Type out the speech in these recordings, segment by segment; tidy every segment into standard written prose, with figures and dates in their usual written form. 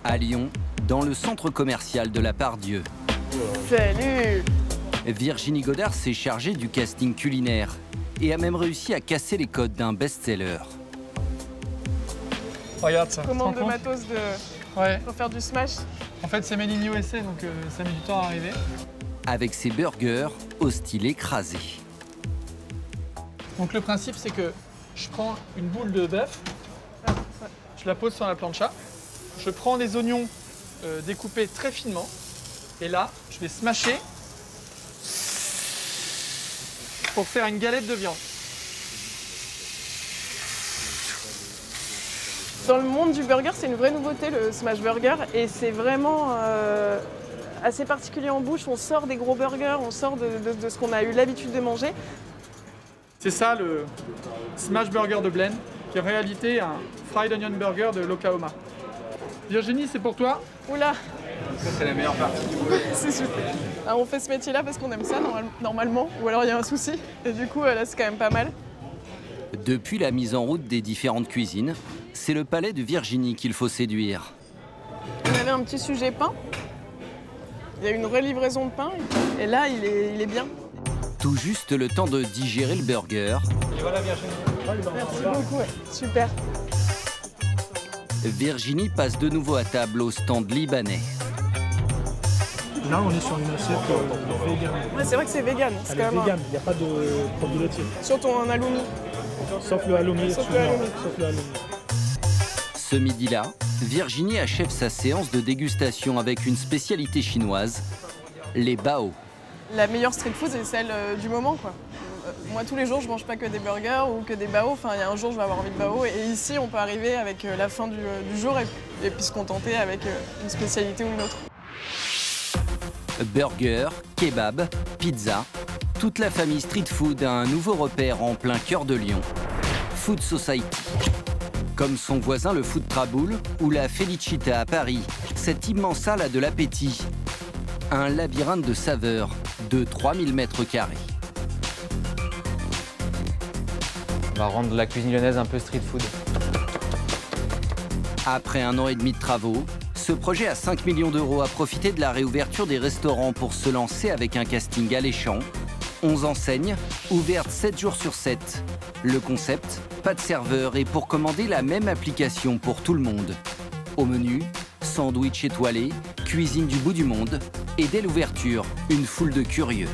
À Lyon, dans le centre commercial de la Part-Dieu. Salut! Virginie Godard s'est chargée du casting culinaire et a même réussi à casser les codes d'un best-seller. Regarde ça. Commande de matos pour faire du smash. En fait, c'est made in USA, donc ça met du temps à arriver. Avec ses burgers au style écrasé. Donc le principe, c'est que je prends une boule de bœuf, je la pose sur la plancha, je prends des oignons découpés très finement, et là, je vais smasher pour faire une galette de viande. Dans le monde du burger, c'est une vraie nouveauté, le smash burger, et c'est vraiment assez particulier en bouche. On sort des gros burgers, on sort de ce qu'on a eu l'habitude de manger. C'est ça le smash burger de Blaine, qui est en réalité un fried onion burger de l'Oklahoma. Virginie, c'est pour toi. Oula! Ça, c'est la meilleure partie. C'est super. Alors, on fait ce métier-là parce qu'on aime ça normalement, ou alors il y a un souci, et du coup là c'est quand même pas mal. Depuis la mise en route des différentes cuisines, c'est le palais de Virginie qu'il faut séduire. On avait un petit sujet pain. Il y a une relivraison de pain, et là il est bien. Tout juste le temps de digérer le burger. Et voilà Virginie. Merci beaucoup, ouais. Super. Virginie passe de nouveau à table au stand libanais. Là, on est sur une assiette vegan. Ouais, c'est vrai que c'est vegan. Elle est vegan, il n'y a pas de produits laitiers. Surtout en alumi. Sauf le halloumi. Sauf le halloumi. Ce midi-là, Virginie achève sa séance de dégustation avec une spécialité chinoise, les bao. La meilleure street food, c'est celle du moment, quoi. Moi, tous les jours, je mange pas que des burgers ou que des bao. Enfin, il y a un jour, je vais avoir envie de bao. Et ici, on peut arriver avec la fin du jour et puis se contenter avec une spécialité ou une autre. Burger, kebab, pizza, toute la famille street food a un nouveau repère en plein cœur de Lyon. Food Society. Comme son voisin le Food Traboul ou la Felicita à Paris, cette immense salle a de l'appétit. Un labyrinthe de saveurs de 3000 mètres carrés. On va rendre la cuisine lyonnaise un peu street food. Après 1 an et demi de travaux, ce projet à 5 millions d'euros a profité de la réouverture des restaurants pour se lancer avec un casting alléchant. 11 enseignes, ouvertes 7 jours sur 7. Le concept, pas de serveur et pour commander la même application pour tout le monde. Au menu, sandwich étoilé, cuisine du bout du monde et dès l'ouverture, une foule de curieux.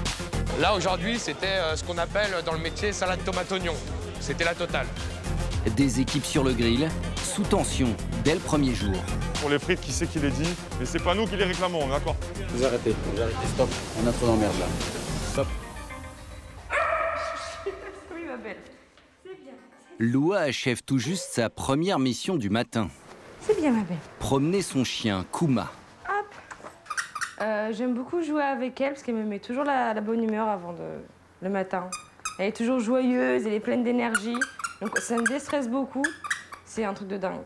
Là aujourd'hui, c'était ce qu'on appelle dans le métier salade tomate-oignon. C'était la totale. Des équipes sur le grill, sous tension dès le premier jour. Pour les frites, qui c'est qui les dit? Mais c'est pas nous qui les réclamons, d'accord? Vous arrêtez, stop. On a trop d'emmerde là. Stop. Oui, ma belle. C'est bien. Loua achève tout juste sa première mission du matin. C'est bien, ma belle. Promener son chien, Kuma. Hop. J'aime beaucoup jouer avec elle parce qu'elle me met toujours la bonne humeur avant le matin. Elle est toujours joyeuse, elle est pleine d'énergie. Donc ça me déstresse beaucoup. C'est un truc de dingue.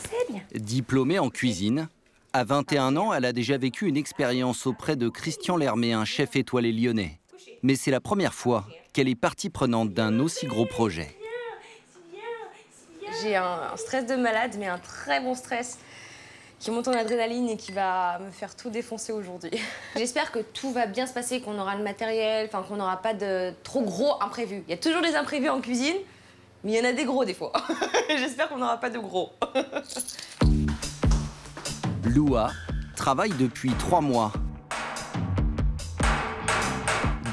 C'est bien. Diplômée en cuisine, à 21 ans, elle a déjà vécu une expérience auprès de Christian Lermé, un chef étoilé lyonnais. Mais c'est la première fois qu'elle est partie prenante d'un aussi gros projet. J'ai un stress de malade, mais un très bon stress qui monte en adrénaline et qui va me faire tout défoncer aujourd'hui. J'espère que tout va bien se passer, qu'on aura le matériel, enfin qu'on n'aura pas de trop gros imprévus. Il y a toujours des imprévus en cuisine, mais il y en a des gros des fois. J'espère qu'on n'aura pas de gros. Loua travaille depuis 3 mois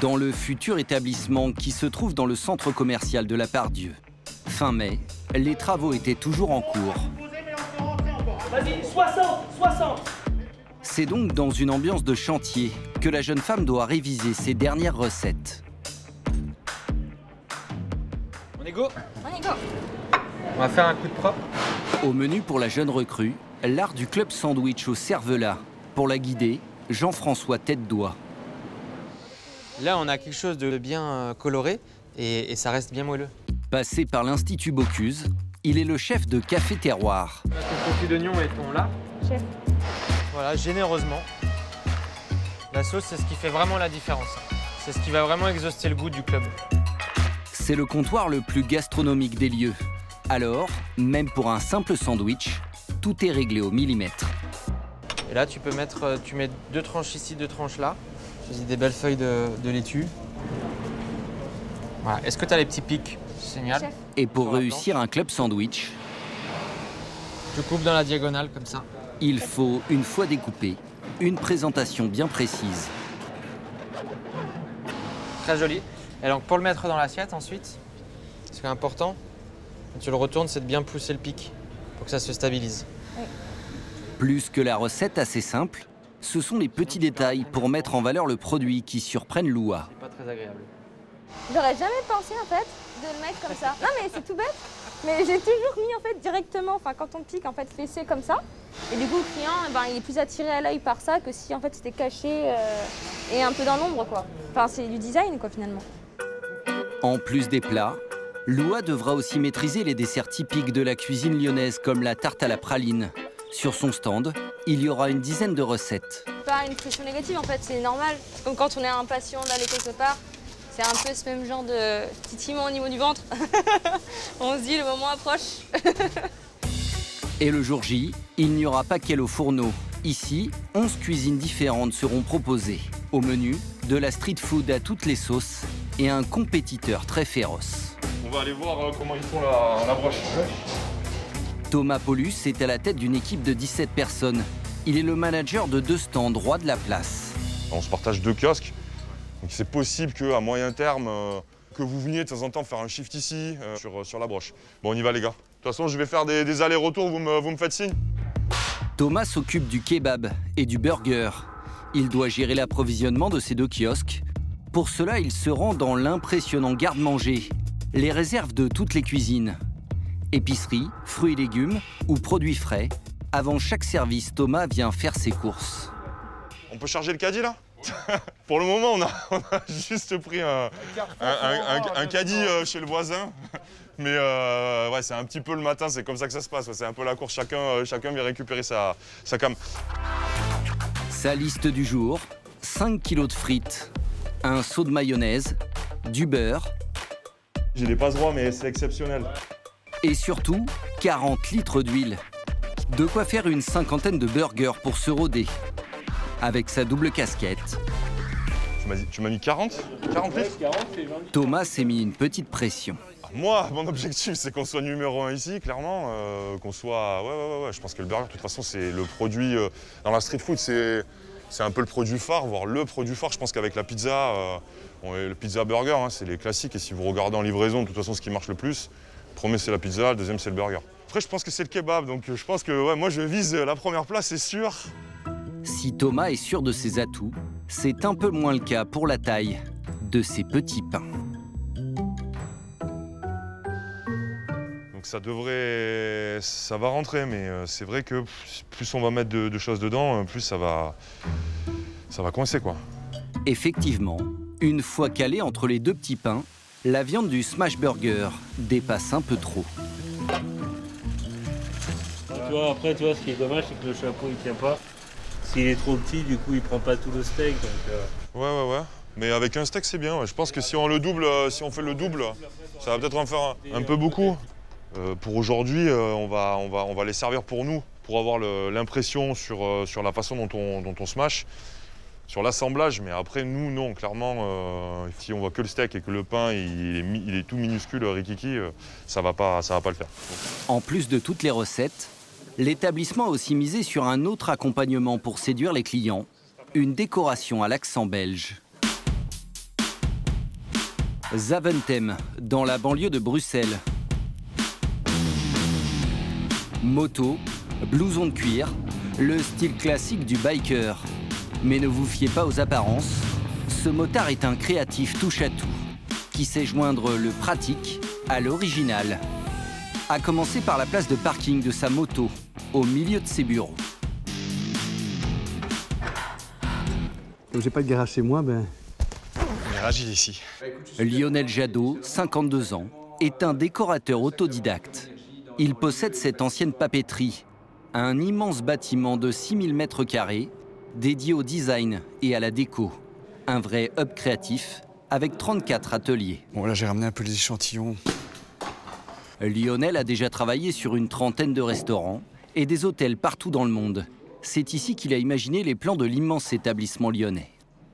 dans le futur établissement qui se trouve dans le centre commercial de la Part-Dieu. Fin mai, les travaux étaient toujours en cours. Vas-y, 60. C'est donc dans une ambiance de chantier que la jeune femme doit réviser ses dernières recettes. On est go? On y go. On va faire un coup de propre. Au menu pour la jeune recrue, l'art du club sandwich au cervelas. Pour la guider, Jean-François Tête-Doigt. Là, on a quelque chose de bien coloré et ça reste bien moelleux. Passé par l'Institut Bocuse, il est le chef de Café Terroir. Ton confit d'oignon et ton là. Chef. Voilà, généreusement. La sauce, c'est ce qui fait vraiment la différence. C'est ce qui va vraiment exhauster le goût du club. C'est le comptoir le plus gastronomique des lieux. Alors, même pour un simple sandwich, tout est réglé au millimètre. Et là, tu mets 2 tranches ici, 2 tranches là. Choisis des belles feuilles de laitue. Voilà. Est-ce que tu as les petits pics? Génial. Et pour réussir un club sandwich, je coupe dans la diagonale comme ça. il faut, une fois découpé, une présentation bien précise. Très joli. Et donc pour le mettre dans l'assiette ensuite, ce qui est important, quand tu le retournes, c'est de bien pousser le pic pour que ça se stabilise. Plus que la recette assez simple, ce sont les petits détails pour mettre en valeur le produit qui surprennent Loua. C'est pas très agréable. J'aurais jamais pensé en fait de le mettre comme ça. Non mais c'est tout bête. Mais j'ai toujours mis en fait directement, enfin quand on pique en fait fessé comme ça. Et du coup le client il est plus attiré à l'œil par ça que si en fait c'était caché et un peu dans l'ombre quoi. Enfin c'est du design quoi finalement. En plus des plats, Loua devra aussi maîtriser les desserts typiques de la cuisine lyonnaise comme la tarte à la praline. Sur son stand, il y aura une dizaine de recettes. Pas une pression négative en fait, c'est normal. C'est comme quand on est impatient d'aller quelque part. C'est un peu ce même genre de titillement au niveau du ventre. On se dit le moment approche. Et le jour J, il n'y aura pas qu'elle au fourneau. Ici, 11 cuisines différentes seront proposées. Au menu, de la street food à toutes les sauces et un compétiteur très féroce. On va aller voir comment ils font la broche. Thomas Paulus est à la tête d'une équipe de 17 personnes. Il est le manager de 2 stands droits de la place. On se partage 2 kiosques. Donc c'est possible qu'à moyen terme, que vous veniez de temps en temps faire un shift ici, sur la broche. Bon, on y va les gars. De toute façon, je vais faire des allers-retours, vous me faites signe. Thomas s'occupe du kebab et du burger. Il doit gérer l'approvisionnement de ces 2 kiosques. Pour cela, il se rend dans l'impressionnant garde-manger, les réserves de toutes les cuisines. Épicerie, fruits et légumes ou produits frais. Avant chaque service, Thomas vient faire ses courses. On peut charger le caddie là? Pour le moment, on a juste pris un caddie chez le voisin. Mais ouais, c'est un petit peu le matin, c'est comme ça que ça se passe. C'est un peu la course, chacun vient récupérer sa cam. Sa liste du jour, 5 kilos de frites, un seau de mayonnaise, du beurre. J'ai des passe-droits, mais c'est exceptionnel. Et surtout, 40 litres d'huile. De quoi faire une 50aine de burgers pour se rôder. Avec sa double casquette. Tu m'as mis 40 litres? Thomas s'est mis une petite pression. Moi, mon objectif, c'est qu'on soit numéro 1 ici, clairement. Qu'on soit... Ouais. Je pense que le burger, de toute façon, c'est le produit... dans la street food, c'est un peu le produit phare, voire le produit phare. Je pense qu'avec la pizza, le pizza burger, hein, c'est les classiques. Et si vous regardez en livraison, de toute façon, ce qui marche le plus, le premier, c'est la pizza, le deuxième, c'est le burger. Après, je pense que c'est le kebab. Donc, je pense que moi, je vise la première place, c'est sûr. Si Thomas est sûr de ses atouts, c'est un peu moins le cas pour la taille de ses petits pains. Donc ça va rentrer, mais c'est vrai que plus on va mettre de choses dedans, plus ça va coincer quoi. Effectivement, une fois calée entre les 2 petits pains, la viande du smash burger dépasse un peu trop. Après, ce qui est dommage, c'est que le chapeau il tient pas. S'il est trop petit, du coup, il prend pas tout le steak. Donc, Ouais. Mais avec un steak, c'est bien. Ouais. Je pense que si on fait le double, ça va peut-être en faire un peu beaucoup. Pour aujourd'hui, on va les servir pour nous, pour avoir l'impression sur la façon dont on se mâche, sur l'assemblage. Mais après, nous, non, clairement, si on voit que le steak et que le pain, il est tout minuscule, rikiki, ça va pas le faire. En plus de toutes les recettes, l'établissement a aussi misé sur un autre accompagnement pour séduire les clients, une décoration à l'accent belge. Zaventem, dans la banlieue de Bruxelles. Moto, blouson de cuir, le style classique du biker. Mais ne vous fiez pas aux apparences, ce motard est un créatif touche-à-tout, qui sait joindre le pratique à l'original. À commencer par la place de parking de sa moto, au milieu de ses bureaux. Comme j'ai pas de garage chez moi, Le garage, il est ici. Lionel Jadot, 52 ans, est un décorateur autodidacte. Il possède cette ancienne papeterie, un immense bâtiment de 6000 m² dédié au design et à la déco. Un vrai hub créatif avec 34 ateliers. Bon, là, j'ai ramené un peu les échantillons. Lionel a déjà travaillé sur une trentaine de restaurants et des hôtels partout dans le monde. C'est ici qu'il a imaginé les plans de l'immense établissement lyonnais.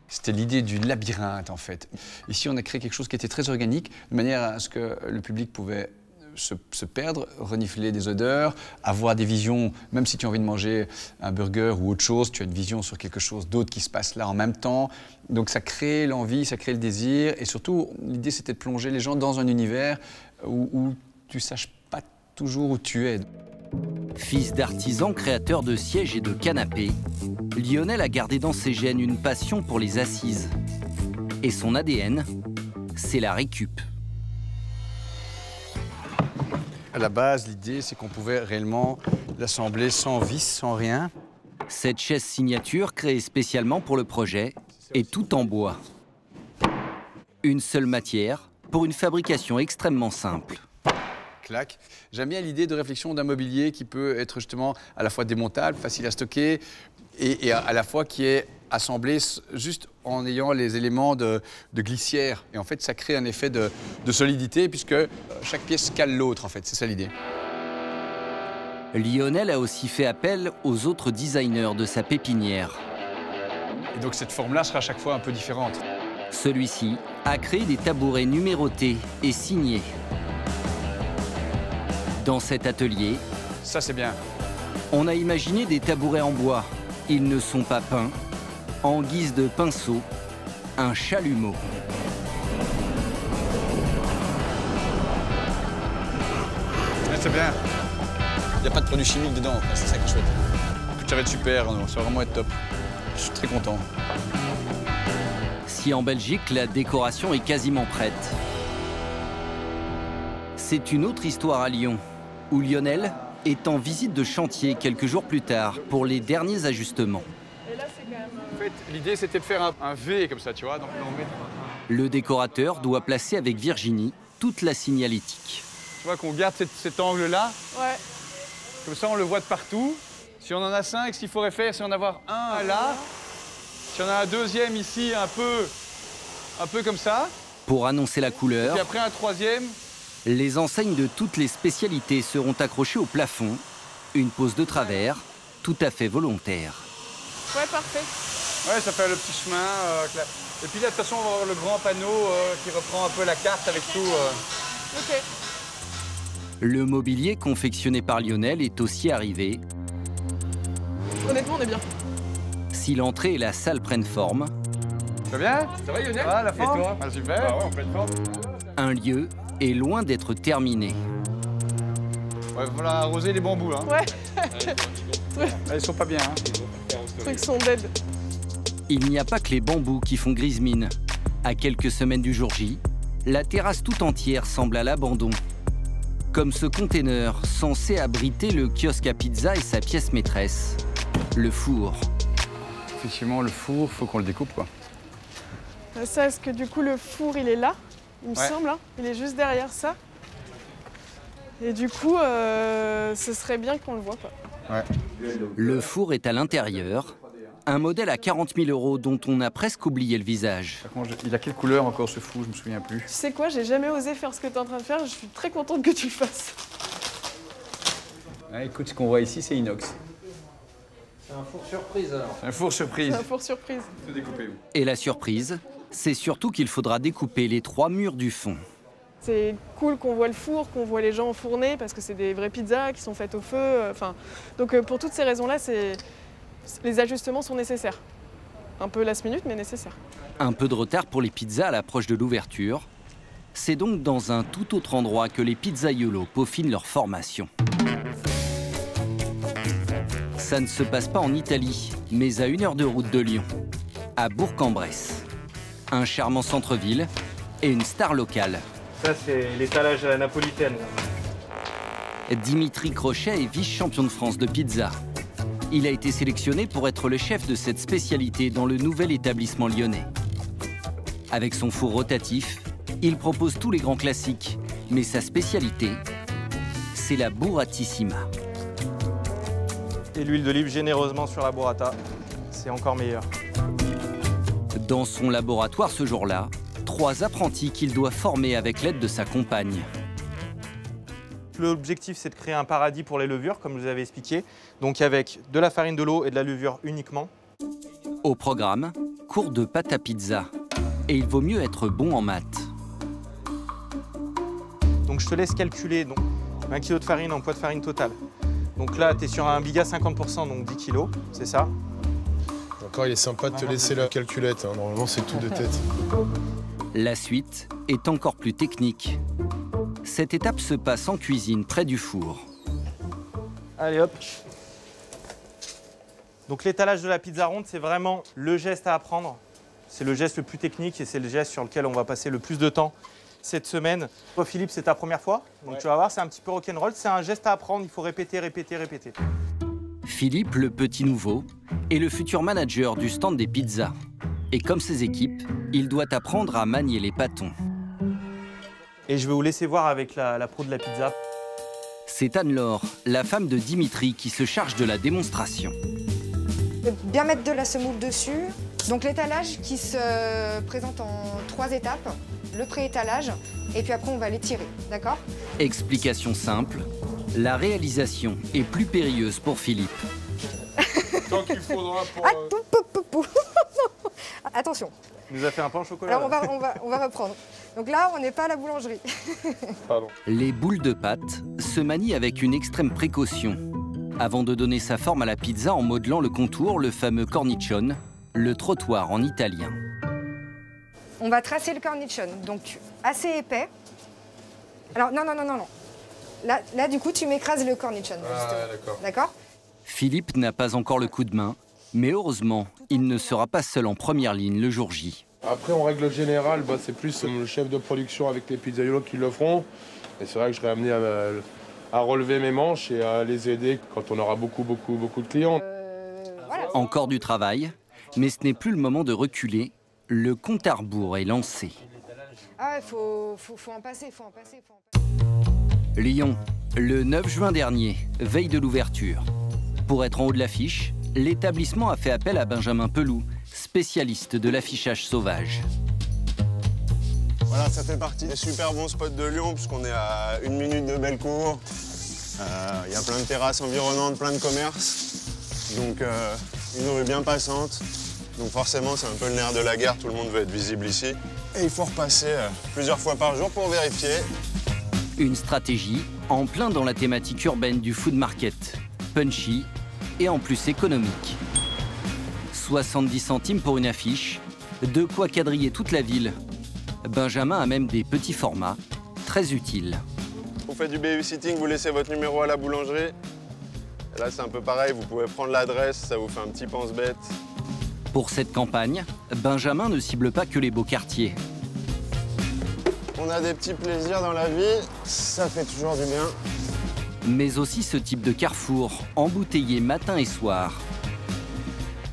C'était l'idée du labyrinthe, en fait. Ici, on a créé quelque chose qui était très organique, de manière à ce que le public pouvait se perdre, renifler des odeurs, avoir des visions, même si tu as envie de manger un burger ou autre chose, tu as une vision sur quelque chose d'autre qui se passe là en même temps. Donc ça crée l'envie, ça crée le désir, et surtout, l'idée c'était de plonger les gens dans un univers où tu ne saches pas toujours où tu es. Fils d'artisan créateur de sièges et de canapés, Lionel a gardé dans ses gènes une passion pour les assises. Et son ADN, c'est la récup. À la base, l'idée, c'est qu'on pouvait réellement l'assembler sans vis, sans rien. Cette chaise signature, créée spécialement pour le projet, est tout en bois. Une seule matière, pour une fabrication extrêmement simple. Clac. J'aime bien l'idée de réflexion d'un mobilier qui peut être justement à la fois démontable, facile à stocker, et à la fois qui est assemblé juste en ayant les éléments de glissière. Et en fait, ça crée un effet de solidité puisque chaque pièce cale l'autre, en fait. C'est ça l'idée. Lionel a aussi fait appel aux autres designers de sa pépinière. Et donc cette forme-là sera à chaque fois un peu différente. Celui-ci a créé des tabourets numérotés et signés. Dans cet atelier, ça c'est bien. On a imaginé des tabourets en bois. Ils ne sont pas peints. En guise de pinceau, un chalumeau. Ouais, c'est bien. Il n'y a pas de produits chimiques dedans, c'est ça qui est chouette. Ça va être super, ça va vraiment être top. Je suis très content. Si en Belgique, la décoration est quasiment prête. C'est une autre histoire à Lyon, où Lionel est en visite de chantier quelques jours plus tard pour les derniers ajustements. En fait, l'idée c'était de faire un V comme ça, tu vois. Donc, Le décorateur doit placer avec Virginie toute la signalétique. Tu vois qu'on garde cet angle-là. Ouais. Comme ça, on le voit de partout. Si on en a 5, ce qu'il faudrait faire, c'est en avoir un là. Si on a un deuxième ici, un peu comme ça. Pour annoncer la couleur, et après un troisième. Les enseignes de toutes les spécialités seront accrochées au plafond. Une pose de travers, tout à fait volontaire. Ouais, parfait. Ouais, ça fait le petit chemin. Et puis là, de toute façon, on va avoir le grand panneau qui reprend un peu la carte avec tout. Ok. Le mobilier confectionné par Lionel est aussi arrivé. Honnêtement, on est bien. Si l'entrée et la salle prennent forme, ça va bien? Ça va, Lionel? Ah, la forme? Et toi? Ah, super. Ah ouais, en pleine forme. Un lieu est loin d'être terminé. Ouais, voilà, arroser les bambous, hein. Ouais. Ils sont pas bien, hein. Les trucs sont dead. Il n'y a pas que les bambous qui font grise mine. À quelques semaines du jour J, la terrasse tout entière semble à l'abandon. Comme ce container censé abriter le kiosque à pizza et sa pièce maîtresse, le four. Effectivement, le four, faut qu'on le découpe, quoi. Ça, est-ce que du coup le four il est là? Il me semble, hein. Il est juste derrière ça. Et du coup, ce serait bien qu'on le voit, quoi. Ouais. Le four est à l'intérieur. Un modèle à 40 000 € dont on a presque oublié le visage. Il a quelle couleur encore ce four? Je me souviens plus. Tu sais quoi, j'ai jamais osé faire ce que tu es en train de faire. Je suis très contente que tu le fasses. Ouais, écoute, ce qu'on voit ici, c'est inox. C'est un four surprise alors. C'est un four surprise. C'est un four surprise. Tout découpé. Et la surprise, c'est surtout qu'il faudra découper les 3 murs du fond. C'est cool qu'on voit le four, qu'on voit les gens enfourner, parce que c'est des vraies pizzas qui sont faites au feu. Donc pour toutes ces raisons-là, les ajustements sont nécessaires. Un peu last minute, mais nécessaires. Un peu de retard pour les pizzas à l'approche de l'ouverture. C'est donc dans un tout autre endroit que les pizzaiolos peaufinent leur formation. Ça ne se passe pas en Italie, mais à 1 heure de route de Lyon, à Bourg-en-Bresse. Un charmant centre-ville et une star locale. Ça, c'est l'étalage à la napolitaine. Dimitri Crochet est vice-champion de France de pizza. Il a été sélectionné pour être le chef de cette spécialité dans le nouvel établissement lyonnais. Avec son four rotatif, il propose tous les grands classiques, mais sa spécialité, c'est la burratissima. Et l'huile d'olive généreusement sur la burrata, c'est encore meilleur. Dans son laboratoire ce jour-là, 3 apprentis qu'il doit former avec l'aide de sa compagne. L'objectif, c'est de créer un paradis pour les levures, comme je vous avais expliqué. Donc avec de la farine, de l'eau et de la levure uniquement. Au programme, cours de pâte à pizza. Et il vaut mieux être bon en maths. Donc je te laisse calculer donc, 1 kg de farine en poids de farine total. Donc là, tu es sur un biga 50%, donc 10 kg, c'est ça. Encore, il est sympa de te laisser la calculette. Hein. Normalement, c'est tout de tête. La suite est encore plus technique. Cette étape se passe en cuisine, près du four. Allez hop. Donc l'étalage de la pizza ronde, c'est vraiment le geste à apprendre. C'est le geste le plus technique et c'est le geste sur lequel on va passer le plus de temps cette semaine. Toi, Philippe, c'est ta première fois. Donc tu vas voir, c'est un petit peu rock'n'roll. C'est un geste à apprendre, il faut répéter, répéter, répéter. Philippe, le petit nouveau, est le futur manager du stand des pizzas. Et comme ses équipes, il doit apprendre à manier les bâtons. Et je vais vous laisser voir avec la pro de la pizza. C'est Anne-Laure, la femme de Dimitri, qui se charge de la démonstration. Bien mettre de la semoule dessus. Donc l'étalage qui se présente en 3 étapes. Le pré-étalage, et puis après on va les tirer, d'accord? Explication simple, la réalisation est plus périlleuse pour Philippe. Tant qu'il faudra pour... Attention. Il nous a fait un pain au chocolat. Alors on va reprendre. Donc là, on n'est pas à la boulangerie. Pardon. Les boules de pâte se manient avec une extrême précaution. Avant de donner sa forme à la pizza en modelant le contour, le fameux cornicione, le trottoir en italien. On va tracer le cornicione, donc assez épais. Alors non. Là du coup, tu m'écrases le cornicione. Ah ouais, d'accord. D'accord? Philippe n'a pas encore le coup de main, mais heureusement, il ne sera pas seul en première ligne le jour J. Après, en règle générale, c'est plus le chef de production avec les pizzaiolos qui le feront. Et c'est vrai que je serai amené à relever mes manches et à les aider quand on aura beaucoup de clients. Voilà. Encore du travail, mais ce n'est plus le moment de reculer. Le compte à rebours est lancé. Ah ouais, faut en passer, Lyon, le 9 juin dernier, veille de l'ouverture. Pour être en haut de l'affiche, l'établissement a fait appel à Benjamin Peloux, spécialiste de l'affichage sauvage. Voilà, ça fait partie des super bons spots de Lyon, puisqu'on est à 1 minute de Bellecour. Il y a plein de terrasses environnantes, plein de commerces. Donc une rue bien passante. Donc forcément, c'est un peu le nerf de la guerre, tout le monde veut être visible ici. Et il faut repasser plusieurs fois par jour pour vérifier. Une stratégie en plein dans la thématique urbaine du food market. Punchy et en plus économique. 70 centimes pour une affiche, de quoi quadriller toute la ville. Benjamin a même des petits formats, très utiles. Vous faites du babysitting, vous laissez votre numéro à la boulangerie. Et là, c'est un peu pareil, vous pouvez prendre l'adresse, ça vous fait un petit pense-bête. Pour cette campagne, Benjamin ne cible pas que les beaux quartiers. On a des petits plaisirs dans la vie, ça fait toujours du bien. Mais aussi ce type de carrefour, embouteillé matin et soir.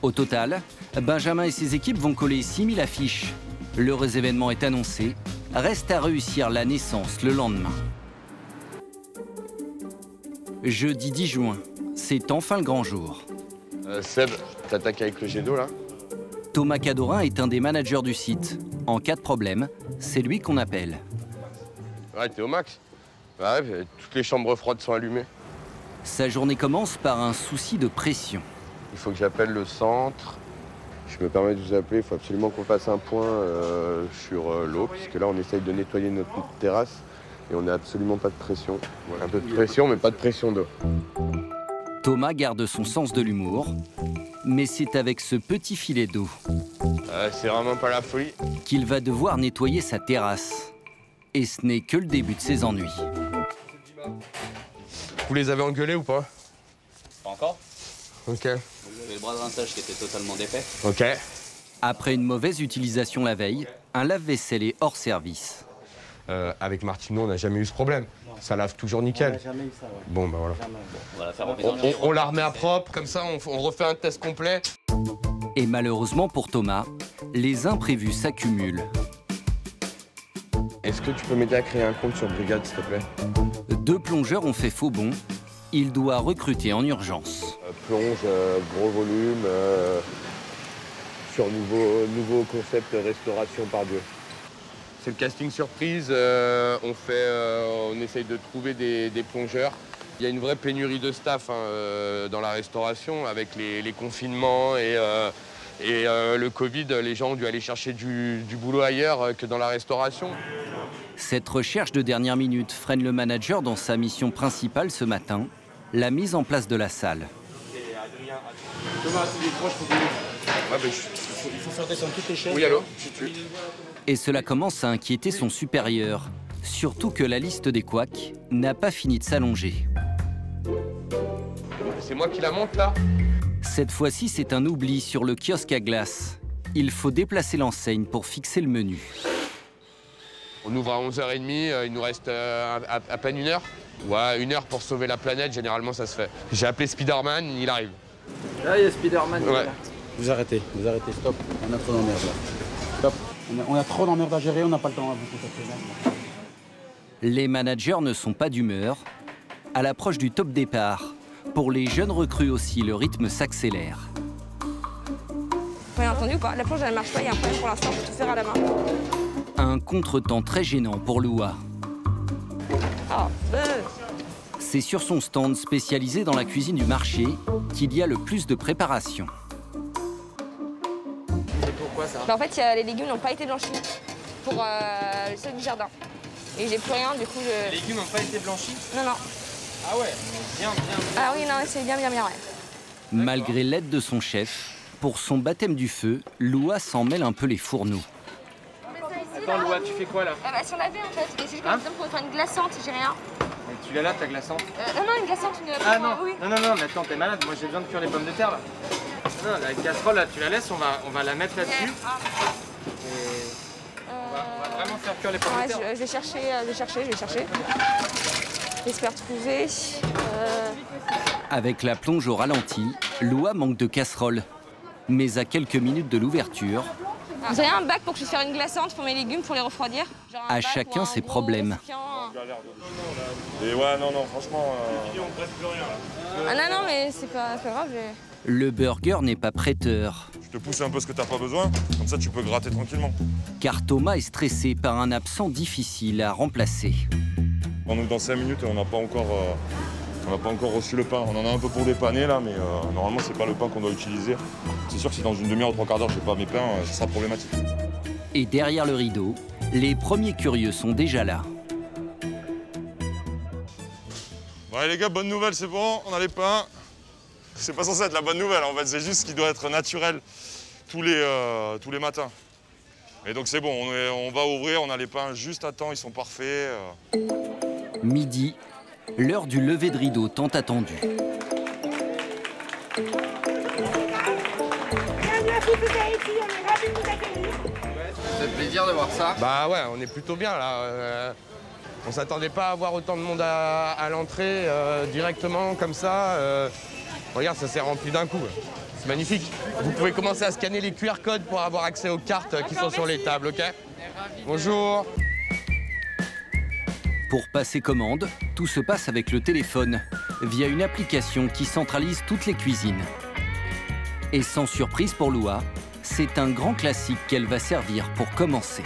Au total, Benjamin et ses équipes vont coller 6000 affiches. L'heureux événement est annoncé. Reste à réussir la naissance le lendemain. Jeudi 10 juin, c'est enfin le grand jour. Seb, t'attaques avec le jet d'eau là? Thomas Cadorin est un des managers du site. En cas de problème, c'est lui qu'on appelle. Ouais, t'es au max. Ouais, toutes les chambres froides sont allumées. Sa journée commence par un souci de pression. Il faut que j'appelle le centre. Je me permets de vous appeler, il faut absolument qu'on fasse un point sur l'eau, puisque là on essaye de nettoyer notre terrasse et on n'a absolument pas de pression. Un peu de pression, mais pas de pression d'eau. Thomas garde son sens de l'humour, mais c'est avec ce petit filet d'eau c'est vraiment pas la folie qu'il va devoir nettoyer sa terrasse. Et ce n'est que le début de ses ennuis. Vous les avez engueulés ou pas? Pas encore. Ok. Vous avez le bras de rinçage qui était totalement défait. Ok. Après une mauvaise utilisation la veille, un lave-vaisselle est hors service. Avec Martino, on n'a jamais eu ce problème. Ça lave toujours nickel. On n'a jamais eu ça, ouais. Bon, bah voilà. On va la faire en vidange. On la remet à propre, comme ça on refait un test complet. Et malheureusement pour Thomas, les imprévus s'accumulent. Est-ce que tu peux m'aider à créer un compte sur Brigade, s'il te plaît? 2 plongeurs ont fait faux bond. Il doit recruter en urgence. Plonge, gros volume, sur nouveau concept restauration par Dieu. C'est le casting surprise. On essaye de trouver des plongeurs. Il y a une vraie pénurie de staff dans la restauration avec les confinements et le Covid. Les gens ont dû aller chercher du boulot ailleurs que dans la restauration. Cette recherche de dernière minute freine le manager dans sa mission principale ce matin, la mise en place de la salle. Thomas, tous les proches, il faut faire descendre toutes les chaises. Oui, allô? Et cela commence à inquiéter son supérieur, surtout que la liste des couacs n'a pas fini de s'allonger. C'est moi qui la monte là? Cette fois-ci, c'est un oubli sur le kiosque à glace. Il faut déplacer l'enseigne pour fixer le menu. On ouvre à 11h30, il nous reste à peine 1 heure. Ouais, 1 heure pour sauver la planète, généralement ça se fait. J'ai appelé Spider-Man, il arrive. Là, il y a Spider-Man. Ouais. Vous arrêtez, stop. On a trop d'emmerde là. Stop. On a trop d'emmerde à gérer, on n'a pas le temps à vous contacter. Les managers ne sont pas d'humeur. À l'approche du top départ, pour les jeunes recrues aussi, le rythme s'accélère. Vous avez entendu ou pas? La plonge elle marche pas, il y a un problème pour l'instant, faut tout faire à la main. Un contretemps très gênant pour Loua. C'est sur son stand spécialisé dans la cuisine du marché qu'il y a le plus de préparation. C'est pourquoi ça? En fait, les légumes n'ont pas été blanchis pour le sol du jardin. Et j'ai plus rien, du coup Les légumes n'ont pas été blanchis? Non, non. Ah ouais, bien. Ah oui, non, c'est bien, ouais. Malgré l'aide de son chef, pour son baptême du feu, Loua s'en mêle un peu les fourneaux. Attends, Loua, tu fais quoi là? Sur la baie en fait, et c'est juste pour faire une glaçante, j'ai rien. Et tu l'as là, ta glaçante? Non, une glaçante, Ah non, oui. non, mais attends, t'es malade, moi j'ai besoin de cuire les pommes de terre là. Non, la casserole là, tu la laisses, on va la mettre là-dessus. Et on va vraiment faire cuire les pommes de terre. Je vais chercher. J'espère trouver. Avec la plonge au ralenti, Loua manque de casserole. Mais à quelques minutes de l'ouverture, vous avez un bac pour que je puisse faire une glaçante pour mes légumes, pour les refroidir? à chacun ses problèmes. Et ouais, non, franchement... Ah non, mais c'est pas grave. Le burger n'est pas prêteur. Je te pousse un peu ce que t'as pas besoin, comme ça tu peux gratter tranquillement. Car Thomas est stressé par un absent difficile à remplacer. On ouvre dans 5 minutes et on n'a pas encore reçu le pain. On en a un peu pour dépanner là, mais normalement c'est pas le pain qu'on doit utiliser. C'est sûr que si dans une demi-heure ou 3 quarts d'heure je n'ai pas mes pains, ça sera problématique. Et derrière le rideau, les premiers curieux sont déjà là. Ouais les gars, bonne nouvelle, c'est bon, on a les pains. C'est pas censé être la bonne nouvelle, en fait, c'est juste ce qui doit être naturel tous les matins. Et donc c'est bon, on va ouvrir, on a les pains juste à temps, ils sont parfaits. Midi, l'heure du lever de rideau tant attendu. Ça fait plaisir de voir ça. Bah ouais, on est plutôt bien là. On s'attendait pas à avoir autant de monde à l'entrée directement comme ça. Regarde, ça s'est rempli d'un coup. C'est magnifique. Vous pouvez commencer à scanner les QR codes pour avoir accès aux cartes qui sont sur les tables, ok? Bonjour. Pour passer commande, tout se passe avec le téléphone, via une application qui centralise toutes les cuisines. Et sans surprise pour Loua, c'est un grand classique qu'elle va servir pour commencer.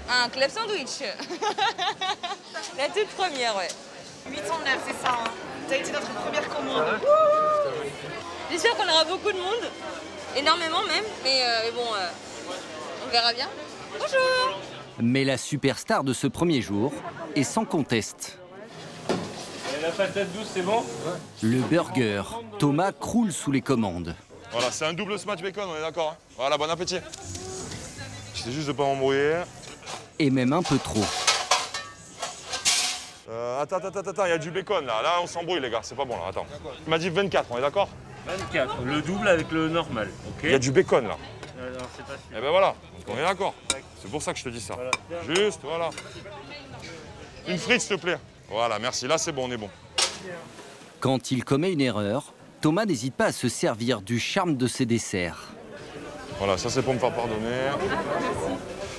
Un club sandwich. La toute première, ouais. 809, c'est ça. Hein. Ça a été notre première commande. J'espère qu'on aura beaucoup de monde. Énormément même. Mais bon, on verra bien. Bonjour. Mais la superstar de ce premier jour est sans conteste. Et la patate douce, c'est bon? Le burger. Thomas croule sous les commandes. Voilà, c'est un double smash bacon, on est d'accord, hein? Voilà, bon appétit. J'essaie juste de pas m'embrouiller. Et même un peu trop. Attends, il y a du bacon là. Là, on s'embrouille, les gars, c'est pas bon là, attends. Il m'a dit 24, on est d'accord? 24, le double avec le normal, ok? Il y a du bacon là. Non, c'est pas sûr. Eh ben voilà, donc on est d'accord. C'est pour ça que je te dis ça. Voilà. Juste, voilà. Une frite, s'il te plaît. Voilà, merci. Là, c'est bon, on est bon. Quand il commet une erreur, Thomas n'hésite pas à se servir du charme de ses desserts. Voilà, ça c'est pour me faire pardonner.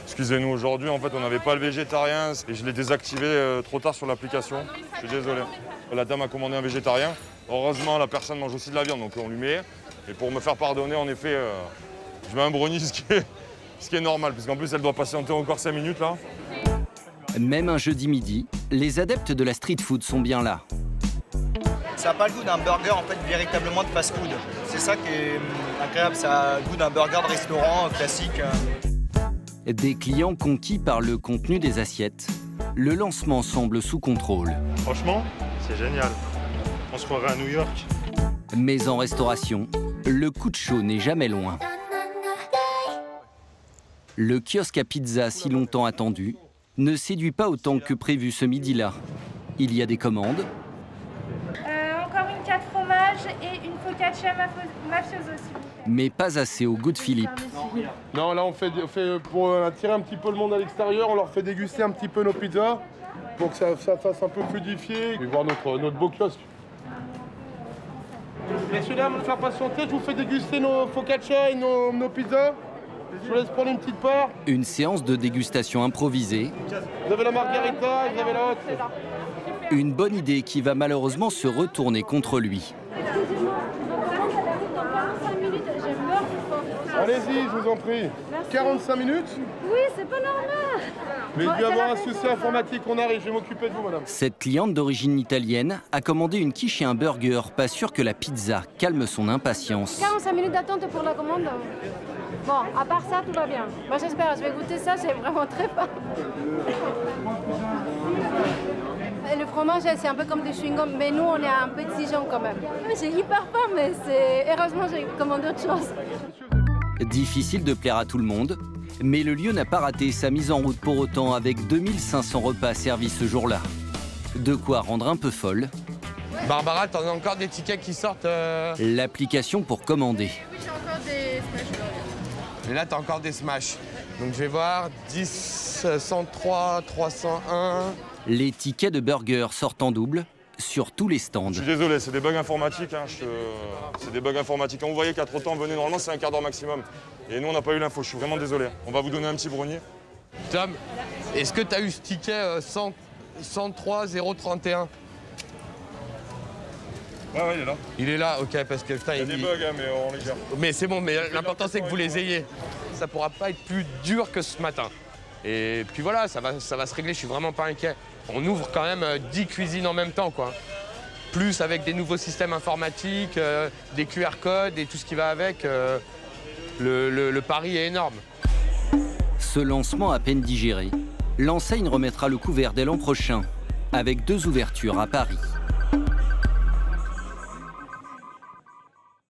Excusez-nous, aujourd'hui, en fait, on n'avait pas le végétarien et je l'ai désactivé trop tard sur l'application. Je suis désolé. La dame a commandé un végétarien. Heureusement, la personne mange aussi de la viande, donc on lui met. Et pour me faire pardonner, en effet, Je mets un brownie, ce qui est normal, parce qu'en plus, elle doit patienter encore 5 minutes, là. Même un jeudi midi, les adeptes de la street food sont bien là. Ça n'a pas le goût d'un burger, en fait, véritablement de fast-food. C'est ça qui est agréable, ça a le goût d'un burger de restaurant classique. Des clients conquis par le contenu des assiettes, le lancement semble sous contrôle. Franchement, c'est génial. On se croirait à New York. Mais en restauration, le coup de chaud n'est jamais loin. Le kiosque à pizza si longtemps attendu ne séduit pas autant que prévu ce midi-là. Il y a des commandes. Encore une 4 fromages et une focaccia mafioso, s'il vous plaît. Mais pas assez au goût de Philippe. Non, là on fait pour attirer un petit peu le monde à l'extérieur, on leur fait déguster un petit peu nos pizzas pour que ça fasse un peu fluidifier et voir notre beau kiosque. Messieurs, dames, me faire patienter, je vous fais déguster nos focaccia et nos pizzas. Je vous laisse prendre une petite part. Une séance de dégustation improvisée. Vous avez la margarita, vous avez la haute. Une bonne idée qui va malheureusement se retourner contre lui. Allez-y, je vous en prie. 45 minutes? Oui, c'est pas normal. Mais il doit y avoir un souci informatique, on arrive, je vais m'occuper de vous, madame. Cette cliente d'origine italienne a commandé une quiche et un burger, pas sûr que la pizza calme son impatience. 45 minutes d'attente pour la commande. Bon, à part ça, tout va bien. Moi, j'espère, je vais goûter ça, c'est vraiment très fort. Le fromage, c'est un peu comme du chewing-gum, mais nous, on est un peu exigeants quand même. C'est hyper fort, mais heureusement, j'ai commandé autre chose. Difficile de plaire à tout le monde, mais le lieu n'a pas raté sa mise en route pour autant avec 2500 repas servis ce jour-là. De quoi rendre un peu folle. Barbara, t'en as encore des tickets qui sortent L'application pour commander. J'ai encore des smash burgers. Et là, t'as encore des smash. Donc je vais voir 10, 103, 301. Les tickets de burger sortent en double sur tous les stands. Je suis désolé, c'est des bugs informatiques. Hein, c'est des bugs informatiques. Quand vous voyez qu'à trop de temps, venez, normalement c'est un quart d'heure maximum. Et nous, on n'a pas eu l'info, je suis vraiment désolé. On va vous donner un petit brownie. Tom, est-ce que tu as eu ce ticket 103 031? Ouais, il est là. Il est là, ok, parce que putain, il y a des bugs, hein, mais on les gère. Mais c'est bon, mais l'important c'est que vous les ayez. Ça pourra pas être plus dur que ce matin. Et puis voilà, ça va se régler, je suis vraiment pas inquiet. On ouvre quand même 10 cuisines en même temps, quoi. Plus avec des nouveaux systèmes informatiques, des QR codes et tout ce qui va avec. Le pari est énorme. Ce lancement à peine digéré, l'enseigne remettra le couvert dès l'an prochain, avec 2 ouvertures à Paris.